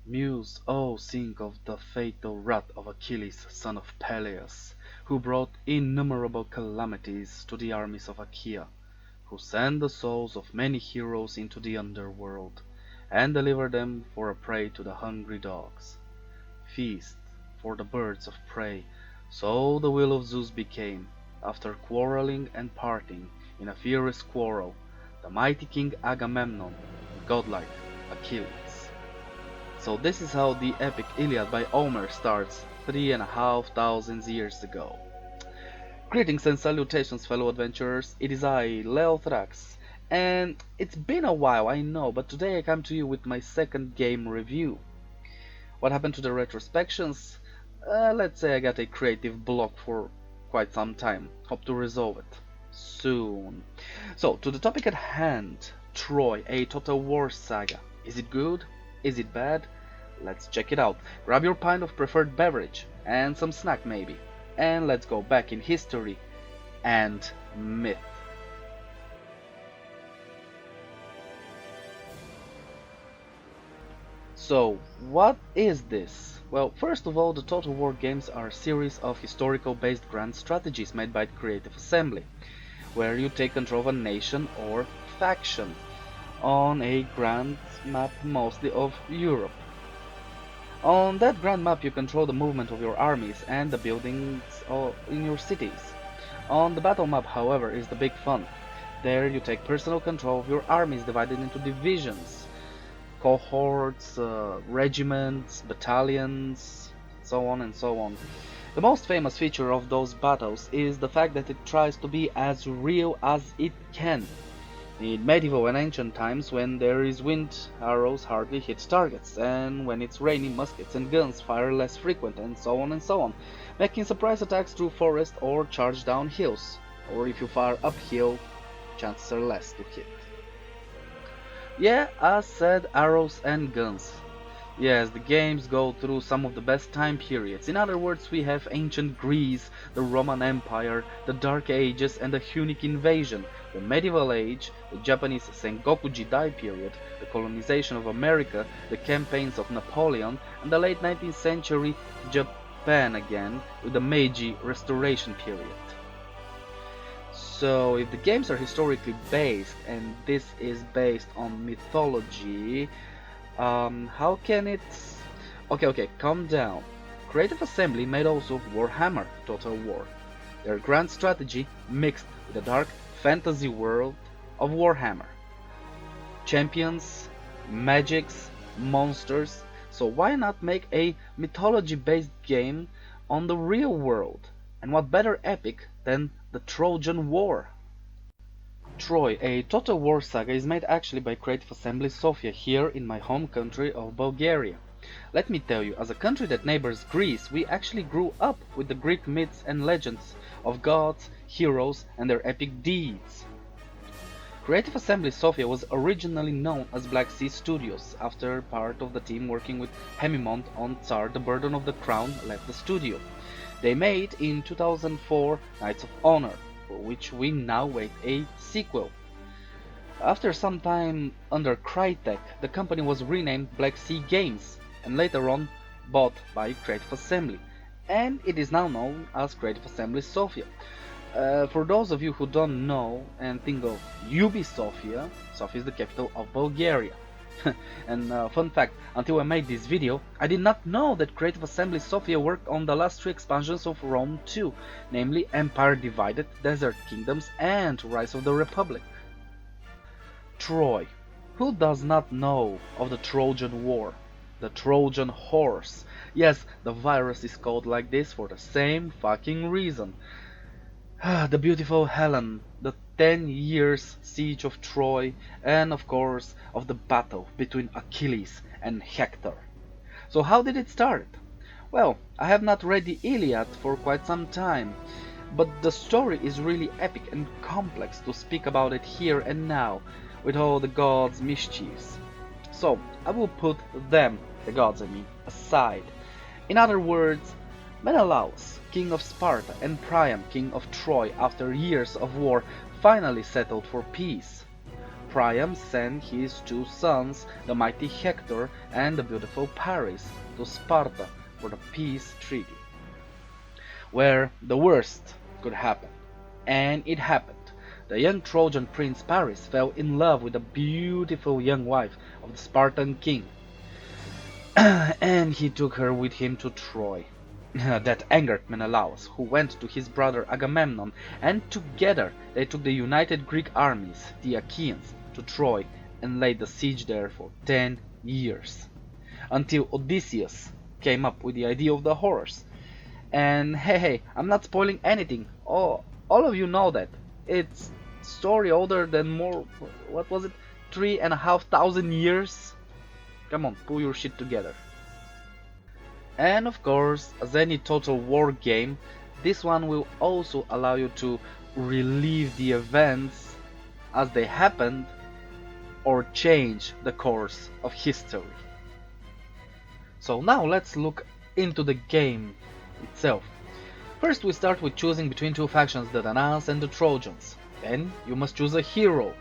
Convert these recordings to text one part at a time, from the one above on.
Muse, oh, think of the fatal wrath of Achilles, son of Peleus, who brought innumerable calamities to the armies of Achaea, who sent the souls of many heroes into the underworld, and delivered them for a prey to the hungry dogs. Feast for the birds of prey, so the will of Zeus became, after quarrelling and parting in a fierce quarrel, the mighty king Agamemnon, and godlike Achilles. So this is how the epic Iliad by Homer starts 3,500 years ago. Greetings and salutations, fellow adventurers, it is I, LeoThrax, and it's been a while, I know, but today I come to you with my second game review. What happened to the retrospections? Let's say I got a creative block for quite some time, hope to resolve it soon. So, to the topic at hand, Troy, a Total War saga. Is it good? Is it bad? Let's check it out. Grab your pint of preferred beverage and some snack maybe, and let's go back in history and myth. So, what is this? Well, first of all, the Total War games are a series of historical-based grand strategies made by Creative Assembly, where you take control of a nation or faction on a grand map, mostly of Europe. On that grand map you control the movement of your armies and the buildings in your cities. On the battle map, however, is the big fun. There you take personal control of your armies divided into divisions, cohorts, regiments, battalions, so on and so on. The most famous feature of those battles is the fact that it tries to be as real as it can. In medieval and ancient times, when there is wind, arrows hardly hit targets, and when it's rainy, muskets and guns fire less frequent, and so on, making surprise attacks through forest or charge down hills, or if you fire uphill, chances are less to hit. Yeah, I said arrows and guns. Yes, the games go through some of the best time periods. In other words, we have ancient Greece, the Roman Empire, the Dark Ages and the Hunnic invasion, the Medieval Age, the Japanese Sengoku Jidai period, the colonization of America, the campaigns of Napoleon, and the late 19th century Japan again, with the Meiji Restoration period. So, if the games are historically based, and this is based on mythology, how can it... Okay, calm down. Creative Assembly made also Warhammer Total War, their grand strategy mixed with the dark fantasy world of Warhammer. Champions, magics, monsters, so why not make a mythology-based game on the real world? And what better epic than the Trojan War? Troy, a Total War saga, is made actually by Creative Assembly Sofia here in my home country of Bulgaria. Let me tell you, as a country that neighbors Greece, we actually grew up with the Greek myths and legends of gods, heroes and their epic deeds. Creative Assembly Sofia was originally known as Black Sea Studios, after part of the team working with Hemimont on Tsar the Burden of the Crown left the studio. They made in 2004 Knights of Honor, for which we now wait a sequel. After some time under Crytek, the company was renamed Black Sea Games and later on bought by Creative Assembly, and it is now known as Creative Assembly Sofia. For those of you who don't know and think of UB Sofia, Sofia is the capital of Bulgaria. And fun fact, until I made this video, I did not know that Creative Assembly Sofia worked on the last 3 expansions of Rome 2, namely Empire Divided, Desert Kingdoms and Rise of the Republic. Troy. Who does not know of the Trojan War? The Trojan Horse. Yes, the virus is called like this for the same fucking reason. The beautiful Helen, the 10 years siege of Troy, and of course of the battle between Achilles and Hector. So how did it start? Well, I have not read the Iliad for quite some time, but the story is really epic and complex to speak about it here and now, with all the gods' mischiefs. So I will put them, the gods I mean, aside. In other words, Menelaus, king of Sparta, and Priam, king of Troy, after years of war, finally settled for peace. Priam sent his 2 sons, the mighty Hector and the beautiful Paris, to Sparta for the peace treaty, where the worst could happen. And it happened. The young Trojan prince Paris fell in love with the beautiful young wife of the Spartan king, and he took her with him to Troy. That angered Menelaus, who went to his brother Agamemnon, and together they took the united Greek armies, the Achaeans, to Troy and laid the siege there for 10 years, until Odysseus came up with the idea of the horse. And hey, I'm not spoiling anything. All of you know that. It's story older than what was it, 3,500 years? Come on, pull your shit together. And of course, as any Total War game, this one will also allow you to relive the events as they happened or change the course of history. So now let's look into the game itself. First we start with choosing between 2 factions, the Danaans and the Trojans. Then you must choose a hero.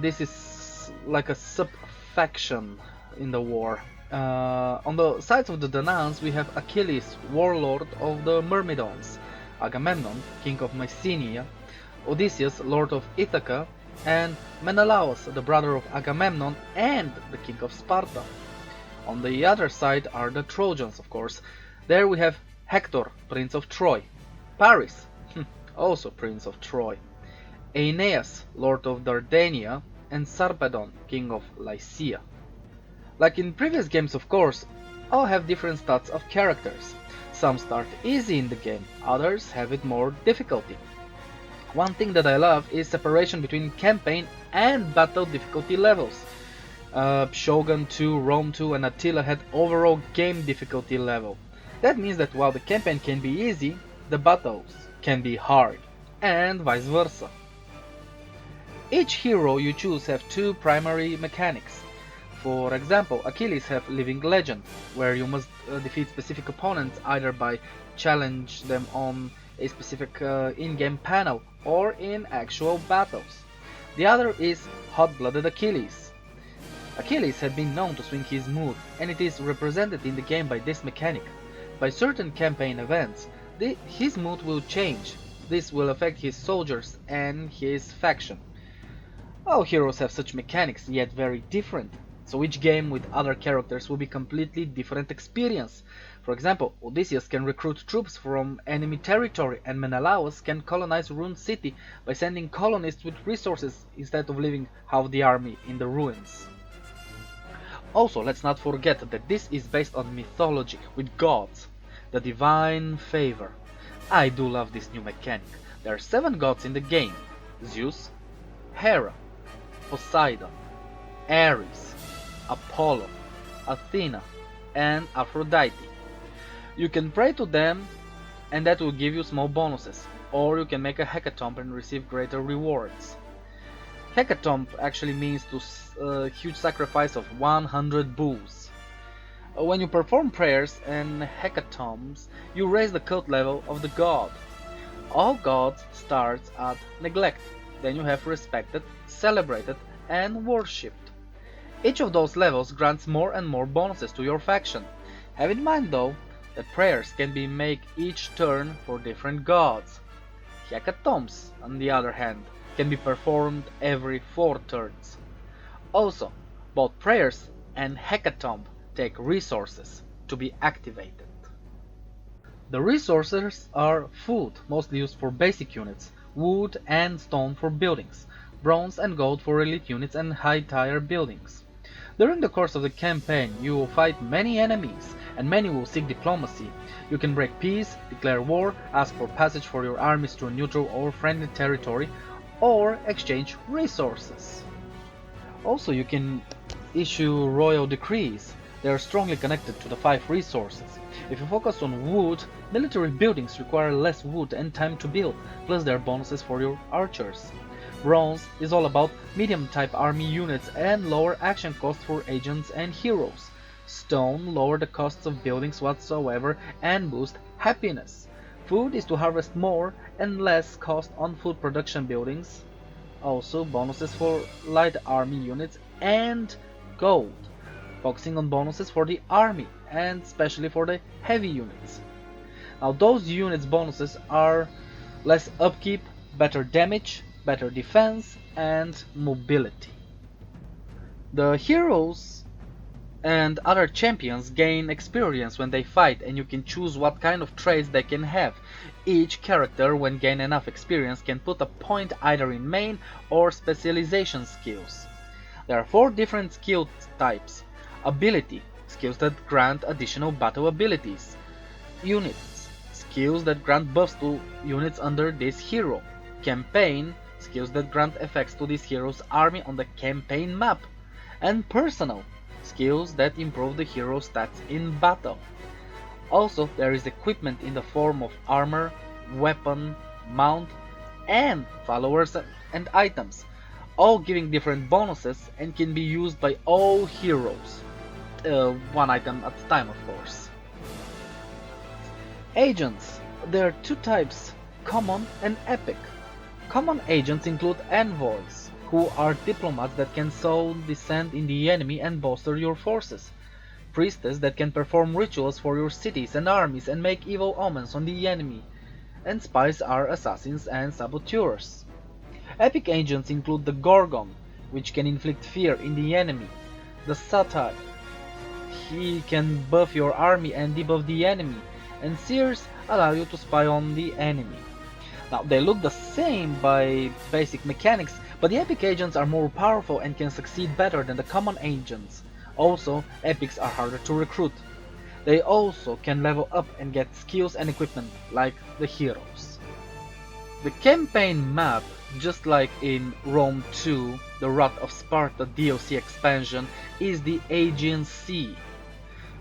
This is like a sub-faction in the war. On the sides of the Danaans we have Achilles, warlord of the Myrmidons, Agamemnon, king of Mycenae, Odysseus, lord of Ithaca, and Menelaus, the brother of Agamemnon and the king of Sparta. On the other side are the Trojans, of course. There we have Hector, prince of Troy, Paris, also prince of Troy, Aeneas, lord of Dardania, and Sarpedon, king of Lycia. Like in previous games, of course, all have different stats of characters. Some start easy in the game, others have it more difficulty. One thing that I love is separation between campaign and battle difficulty levels. Shogun 2, Rome 2 and Attila had overall game difficulty level. That means that while the campaign can be easy, the battles can be hard, and vice versa. Each hero you choose have 2 primary mechanics. For example, Achilles have Living Legend, where you must defeat specific opponents either by challenge them on a specific in-game panel or in actual battles. The other is Hot-Blooded Achilles. Achilles had been known to swing his mood, and it is represented in the game by this mechanic. By certain campaign events, his mood will change. This will affect his soldiers and his faction. All heroes have such mechanics, yet very different. So each game with other characters will be completely different experience. For example, Odysseus can recruit troops from enemy territory, and Menelaus can colonize ruined city by sending colonists with resources instead of leaving half the army in the ruins. Also, let's not forget that this is based on mythology with gods, the divine favor. I do love this new mechanic. There are 7 gods in the game: Zeus, Hera, Poseidon, Ares, Apollo, Athena, and Aphrodite. You can pray to them and that will give you small bonuses, or you can make a hecatomb and receive greater rewards. Hecatomb actually means to huge sacrifice of 100 bulls. When you perform prayers and hecatombs, you raise the cult level of the god. All gods start at neglect, then you have respected, celebrated, and worshipped. Each of those levels grants more and more bonuses to your faction. Have in mind though, that prayers can be made each turn for different gods. Hecatombs, on the other hand, can be performed every 4 turns. Also, both prayers and hecatomb take resources to be activated. The resources are food, mostly used for basic units, wood and stone for buildings, bronze and gold for elite units and high-tier buildings. During the course of the campaign, you will fight many enemies, and many will seek diplomacy. You can break peace, declare war, ask for passage for your armies through neutral or friendly territory, or exchange resources. Also, you can issue royal decrees. They are strongly connected to the 5 resources. If you focus on wood, military buildings require less wood and time to build, plus there are bonuses for your archers. Bronze is all about medium-type army units and lower action costs for agents and heroes. Stone lower the costs of buildings whatsoever and boost happiness. Food is to harvest more and less cost on food production buildings. also bonuses for light army units and gold, focusing on bonuses for the army and especially for the heavy units. Now those units bonuses are less upkeep, better damage, better defense and mobility. The heroes and other champions gain experience when they fight, and you can choose what kind of traits they can have. Each character, when gain enough experience, can put a point either in main or specialization skills. There are 4 different skill types. Ability, skills that grant additional battle abilities. Units, skills that grant buffs to units under this hero. Campaign, skills that grant effects to this hero's army on the campaign map. And personal, skills that improve the hero's stats in battle. Also, there is equipment in the form of armor, weapon, mount, and followers and items, all giving different bonuses and can be used by all heroes. One item at a time, of course. Agents. There are 2 types, common and epic. Common agents include envoys, who are diplomats that can sow dissent in the enemy and bolster your forces. Priestess that can perform rituals for your cities and armies and make evil omens on the enemy. And spies are assassins and saboteurs. Epic agents include the Gorgon, which can inflict fear in the enemy. The Satyr, he can buff your army and debuff the enemy. And Seers allow you to spy on the enemy. Now they look the same by basic mechanics, but the epic agents are more powerful and can succeed better than the common agents. Also, epics are harder to recruit. They also can level up and get skills and equipment like the heroes. The campaign map, just like in Rome 2, the Wrath of Sparta DLC expansion, is the Aegean Sea.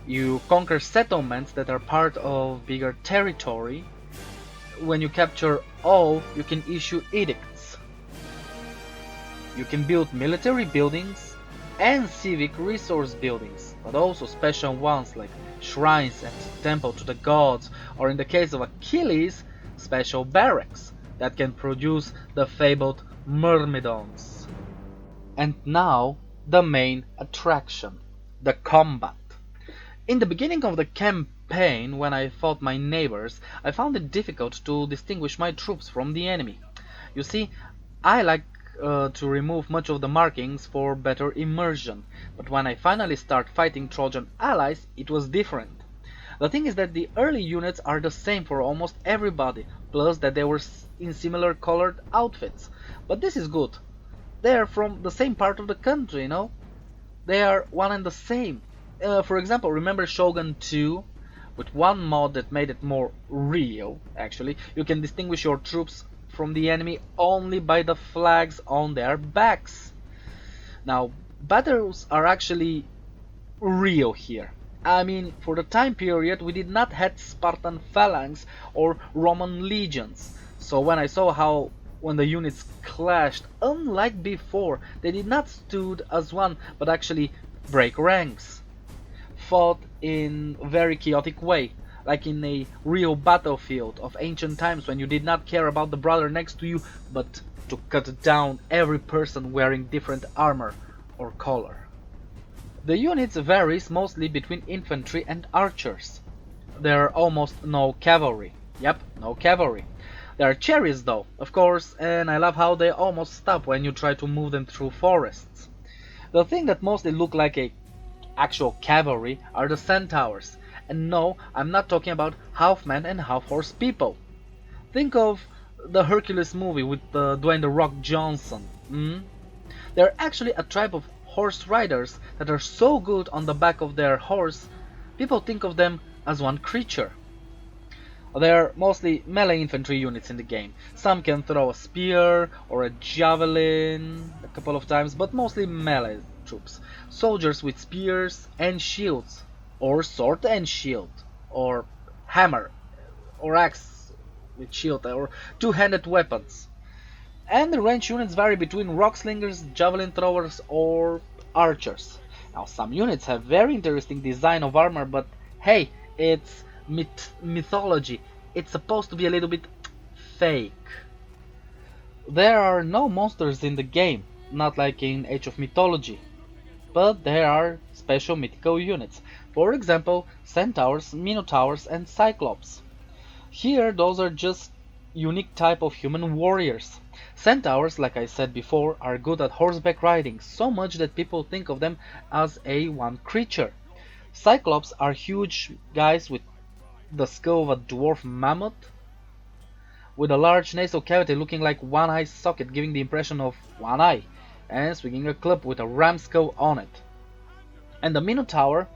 You conquer settlements that are part of bigger territory. When you capture all, you can issue edicts. You can build military buildings and civic resource buildings, but also special ones like shrines and temple to the gods, or in the case of Achilles, special barracks that can produce the fabled myrmidons. And now, the main attraction, the combat. In the beginning of the campaign, when I fought my neighbors, I found it difficult to distinguish my troops from the enemy. You see, I like to remove much of the markings for better immersion, but when I finally start fighting Trojan allies, it was different. The thing is that the early units are the same for almost everybody, plus that they were in similar colored outfits. But this is good. They are from the same part of the country, you know? They are one and the same. For example, remember Shogun 2? With one mod that made it more real, actually, you can distinguish your troops from the enemy only by the flags on their backs. Now, battles are actually real here. I mean, for the time period, we did not have Spartan phalanx or Roman legions. So when I saw how when the units clashed, unlike before, they did not stood as one, but actually break ranks. Fought in a very chaotic way, like in a real battlefield of ancient times when you did not care about the brother next to you, but to cut down every person wearing different armor or color. The units varies mostly between infantry and archers. There are almost no cavalry. Yep, no cavalry. There are chariots though, of course, and I love how they almost stop when you try to move them through forests. The thing that mostly look like a actual cavalry are the centaurs. And no, I'm not talking about half man and half horse people. Think of the Hercules movie with Dwayne "The Rock" Johnson. They're actually a tribe of horse riders that are so good on the back of their horse, people think of them as one creature. They're mostly melee infantry units in the game. Some can throw a spear or a javelin a couple of times, but mostly melee troops. Soldiers with spears and shields, or sword and shield, or hammer, or axe with shield, or two-handed weapons. And the range units vary between rock slingers, javelin throwers, or archers. Now some units have very interesting design of armor, but hey, it's mythology. It's supposed to be a little bit fake. There are no monsters in the game, not like in Age of Mythology, but there are special mythical units. For example, centaurs, minotaurs, and cyclops. Here, those are just unique type of human warriors. Centaurs, like I said before, are good at horseback riding, so much that people think of them as a one creature. Cyclops are huge guys with the skull of a dwarf mammoth, with a large nasal cavity looking like one eye socket, giving the impression of one eye, and swinging a club with a ram skull on it. And the Minotaur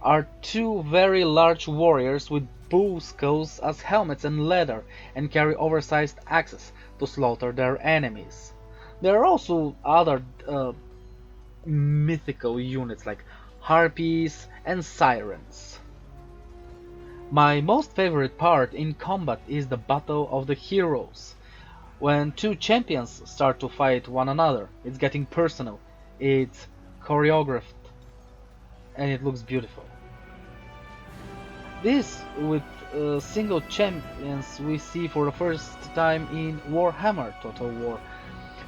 are two very large warriors with bull skulls as helmets and leather, and carry oversized axes to slaughter their enemies. There are also other mythical units like harpies and sirens. My most favorite part in combat is the Battle of the Heroes. When two champions start to fight one another, it's getting personal, it's choreographed, and it looks beautiful. This with single champions we see for the first time in Warhammer Total War.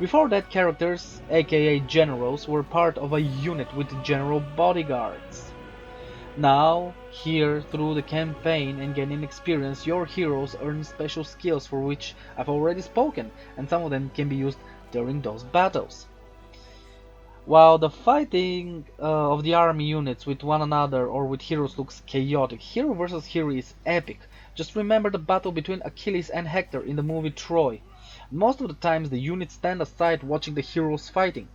Before that, characters, aka generals, were part of a unit with general bodyguards. Now, here through the campaign and gaining experience, your heroes earn special skills for which I've already spoken, and some of them can be used during those battles. While the fighting of the army units with one another or with heroes looks chaotic, hero versus hero is epic. Just remember the battle between Achilles and Hector in the movie Troy. Most of the times the units stand aside watching the heroes fighting.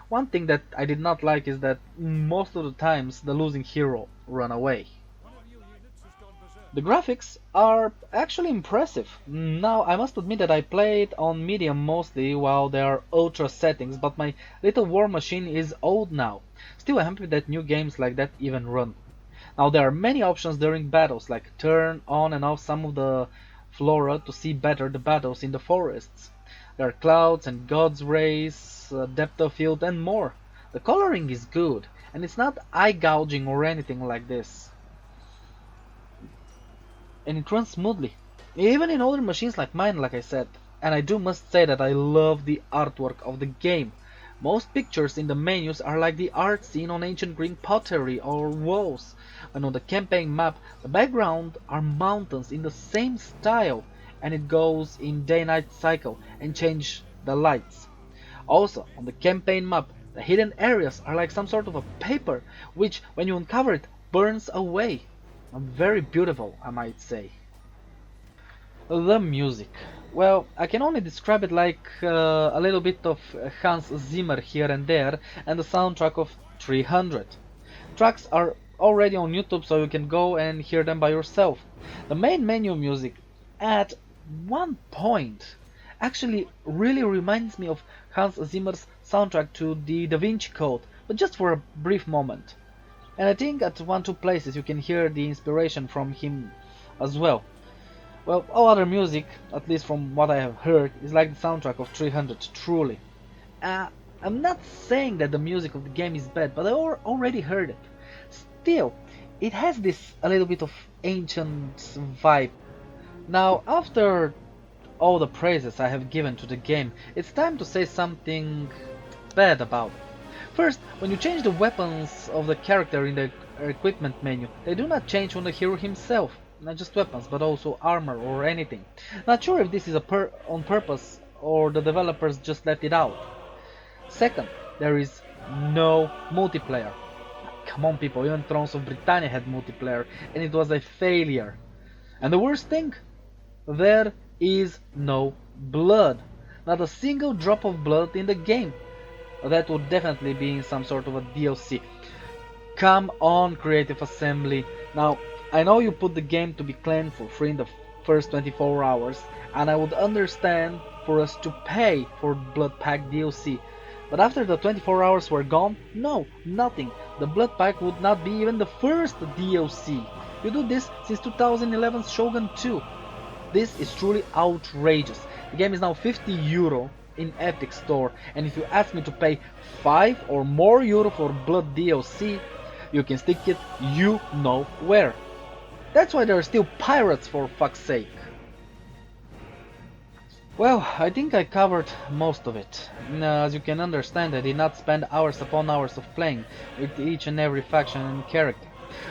One thing that I did not like is that most of the times the losing hero run away. The graphics are actually impressive. Now, I must admit that I played on medium mostly while there are ultra settings, but my little war machine is old now. Still, I'm happy that new games like that even run. Now, there are many options during battles, like turn on and off some of the flora to see better the battles in the forests. There are clouds and god's rays, depth of field, and more. The coloring is good, and it's not eye gouging or anything like this, and it runs smoothly, even in older machines like mine, like I said. And I do must say that I love the artwork of the game. Most pictures in the menus are like the art seen on ancient Greek pottery or walls, and on the campaign map the background are mountains in the same style, and it goes in day-night cycle and change the lights. Also, on the campaign map, the hidden areas are like some sort of a paper, which, when you uncover it, burns away. Very beautiful, I might say. The music. Well, I can only describe it like a little bit of Hans Zimmer here and there, and the soundtrack of 300. Tracks are already on YouTube, so you can go and hear them by yourself. The main menu music, at one point, actually really reminds me of Hans Zimmer's soundtrack to the Da Vinci Code, but just for a brief moment. And I think at 1-2 places you can hear the inspiration from him as well. Well, all other music, at least from what I have heard, is like the soundtrack of 300, truly. I'm not saying that the music of the game is bad, but I already heard it. Still, it has this a little bit of ancient vibe. Now, after all the praises I have given to the game, it's time to say something bad about it. First, when you change the weapons of the character in the equipment menu, they do not change on the hero himself. Not just weapons, but also armor or anything. Not sure if this is on purpose or the developers just left it out. Second, there is no multiplayer. Come on people, even Thrones of Britannia had multiplayer and it was a failure. And the worst thing? There is no blood. Not a single drop of blood in the game. That would definitely be in some sort of a DLC. Come on, Creative Assembly. Now, I know you put the game to be claimed for free in the first 24 hours, and I would understand for us to pay for Blood Pack DLC. But after the 24 hours were gone, no, nothing. The Blood Pack would not be even the first DLC. You do this since 2011's Shogun 2. This is truly outrageous. The game is now €50 in Epic Store, and if you ask me to pay 5 or more euro for Blood DLC, you can stick it you know where. That's why there are still pirates, for fuck's sake. Well, I think I covered most of it. As you can understand, I did not spend hours upon hours of playing with each and every faction and character.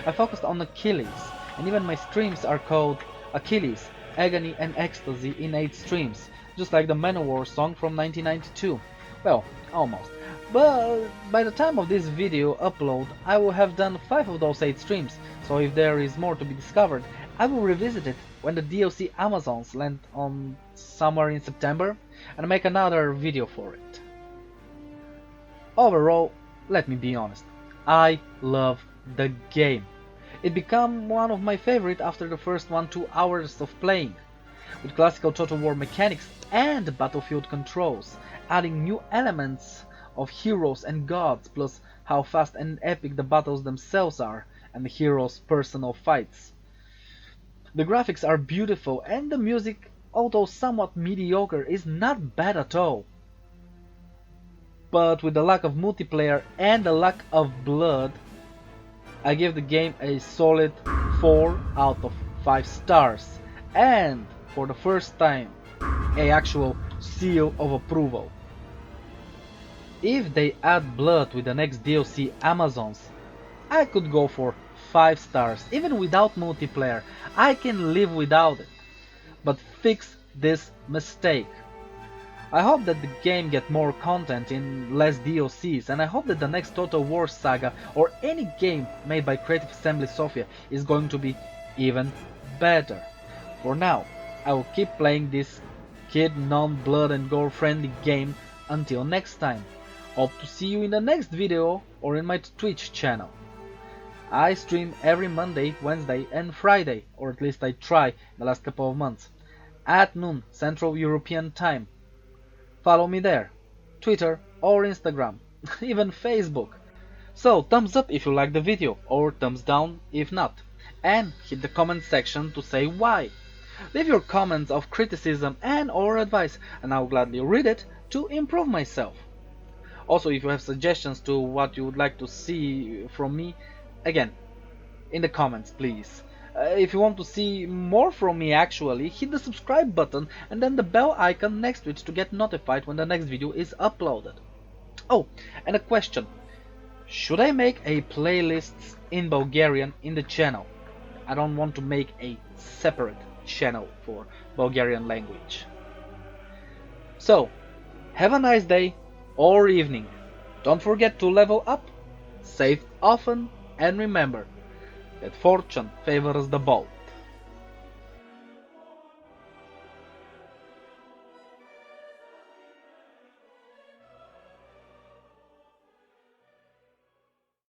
I focused on Achilles, and even my streams are called Achilles, Agony and Ecstasy in 8 streams, just like the Manowar song from 1992. Well, almost. But by the time of this video upload, I will have done 5 of those 8 streams, so if there is more to be discovered, I will revisit it when the DLC Amazons land on somewhere in September and make another video for it. Overall, let me be honest, I love the game. It became one of my favorite after the first 1-2 hours of playing. With classical Total War mechanics and battlefield controls, adding new elements of heroes and gods, plus how fast and epic the battles themselves are, and the heroes' personal fights. The graphics are beautiful, and the music, although somewhat mediocre, is not bad at all. But with the lack of multiplayer and the lack of blood, I give the game a solid 4 out of 5 stars, and for the first time, a actual seal of approval. If they add blood with the next DLC Amazons, I could go for 5 stars, even without multiplayer. I can live without it. But fix this mistake. I hope that the game get more content in less DLCs, and I hope that the next Total War Saga or any game made by Creative Assembly Sofia is going to be even better. For now, I will keep playing this kid non-blood and gore friendly game until next time. Hope to see you in the next video or in my Twitch channel. I stream every Monday, Wednesday and Friday, or at least I try the last couple of months, at noon Central European Time. Follow me there, Twitter or Instagram, even Facebook. So thumbs up if you like the video, or thumbs down if not, and hit the comment section to say why. Leave your comments of criticism and or advice, and I'll gladly read it to improve myself. Also, if you have suggestions to what you would like to see from me, again, in the comments please. If you want to see more from me actually, hit the subscribe button and then the bell icon next to it to get notified when the next video is uploaded. Oh, and a question. Should I make a playlist in Bulgarian in the channel? I don't want to make a separate channel for Bulgarian language. So, have a nice day or evening. Don't forget to level up, save often, and remember that fortune favors the bold.